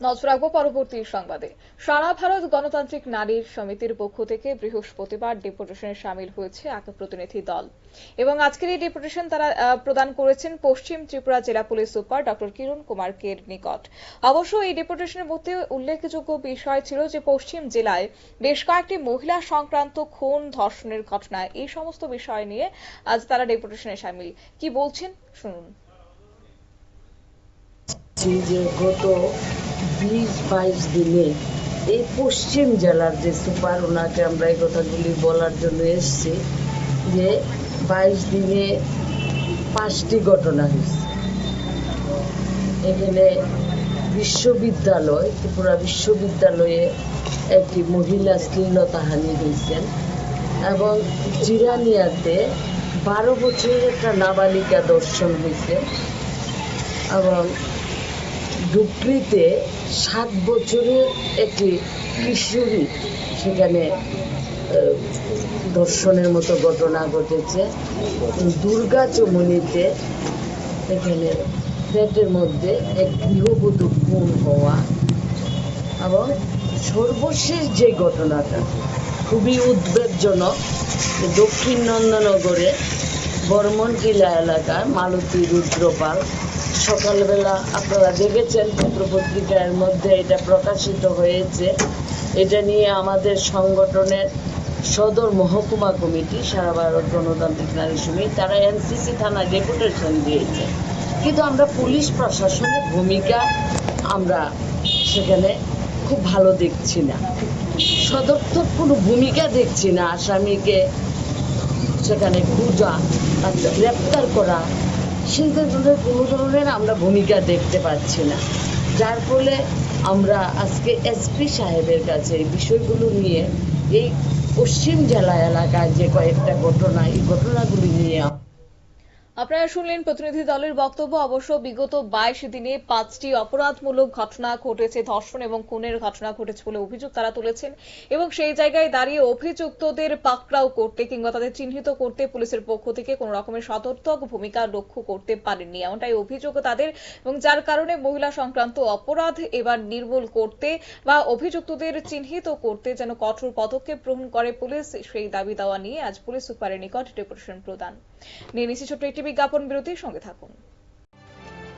নজর রাখবো পরবর্তী সংবাদে। সারা ভারত গণতান্ত্রিক নারী সমিতির পক্ষ থেকে বৃহস্পতিবার ডেপুটেশনে সামিল হয়েছে এক প্রতিনিধি দল এবং আজকের এই ডেপুটেশন তারা প্রদান করেছেন পশ্চিম ত্রিপুরা জেলা পুলিশ সুপার ডক্টর কিরণ কুমার কের নিকট। অবশ্য এই ডেপুটেশনের মধ্যে উল্লেখযোগ্য বিষয় ছিল যে পশ্চিম জেলায় বেশ কয়েকটি মহিলা সংক্রান্ত খুন ধর্ষণের ঘটনা, এই সমস্ত বিষয় নিয়ে আজ তারা ডেপুটেশনে সামিল। কি বলছেন শুনুন। যে গত 20-22 দিনে এই পশ্চিম জেলার যে সুপার, ওনাকে আমরা এই কথাগুলি বলার জন্য এসেছি যে 22 দিনে 5টি ঘটনা হয়েছে। এখানে বিশ্ববিদ্যালয়, ত্রিপুরা বিশ্ববিদ্যালয়ে একটি মহিলা শ্লীলতাহানি হয়েছেন এবং জিরানিয়াতে 12 বছরের একটা নাবালিকা ধর্ষণ হয়েছে এবং ডুকরিতে 7 বছরের একটি কিশোরী সেখানে ধর্ষণের মতো ঘটনা ঘটেছে। দুর্গা চমনিতে এখানে ফ্ল্যাটের মধ্যে এক গৃহবধূ খুন হওয়া এবং সর্বশেষ যে ঘটনাটা খুবই উদ্বেগজনক, দক্ষিণ নন্দনগরে বর্মনকিলা এলাকায় মালতী রুদ্রপাল, সকালবেলা আপনারা দেখেছেন পত্রপত্রিকার মধ্যে এটা প্রকাশিত হয়েছে। এটা নিয়ে আমাদের সংগঠনের সদর মহকুমা কমিটি, সারা ভারত গণতান্ত্রিক নারী সমিতি, তারা এনসিসি থানায় ডেপুটেশন দিয়েছে, কিন্তু আমরা পুলিশ প্রশাসনের ভূমিকা আমরা সেখানে খুব ভালো দেখছি না, সদর্থক কোনো ভূমিকা দেখছি না। আসামিকে সেখানে খোঁজা, গ্রেপ্তার করা, সেই ধরনের কোনো ধরনের আমরা ভূমিকা দেখতে পাচ্ছি না, যার ফলে আমরা আজকে এসপি সাহেবের কাছে এই বিষয়গুলো নিয়ে, এই পশ্চিম জেলা এলাকায় যে কয়েকটা ঘটনা, এই ঘটনাগুলি নিয়ে আপনারা শুনলেন প্রতিনিধি দলের বক্তব্য। অবশ্য বিগত 22 দিনে 5টি অপরাধমূলক ঘটনা ঘটেছে, ধর্ষণ এবং খুনের ঘটনা ঘটেছে বলে অভিযোগ তারা তুলেছেন এবং সেই জায়গায় দাঁড়িয়ে অভিযুক্তদের পাকড়াও করতে কিংবা তাদের চিহ্নিত করতে পুলিশের পক্ষ থেকে কোনো রকমের সদর্থক ভূমিকা লক্ষ্য করতে পারেননি, এমনটাই অভিযোগ তাদের। এবং যার কারণে মহিলা সংক্রান্ত অপরাধ এবার নির্মূল করতে বা অভিযুক্তদের চিহ্নিত করতে যেন কঠোর পদক্ষেপ গ্রহণ করে পুলিশ, সেই দাবি দেওয়া নিয়ে আজ পুলিশ সুপারের নিকট ডেপুটেশন প্রদান। নিয়ে নিচ্ছি ছোট্ট একটি বিজ্ঞাপন বিরতির সঙ্গে থাকুন।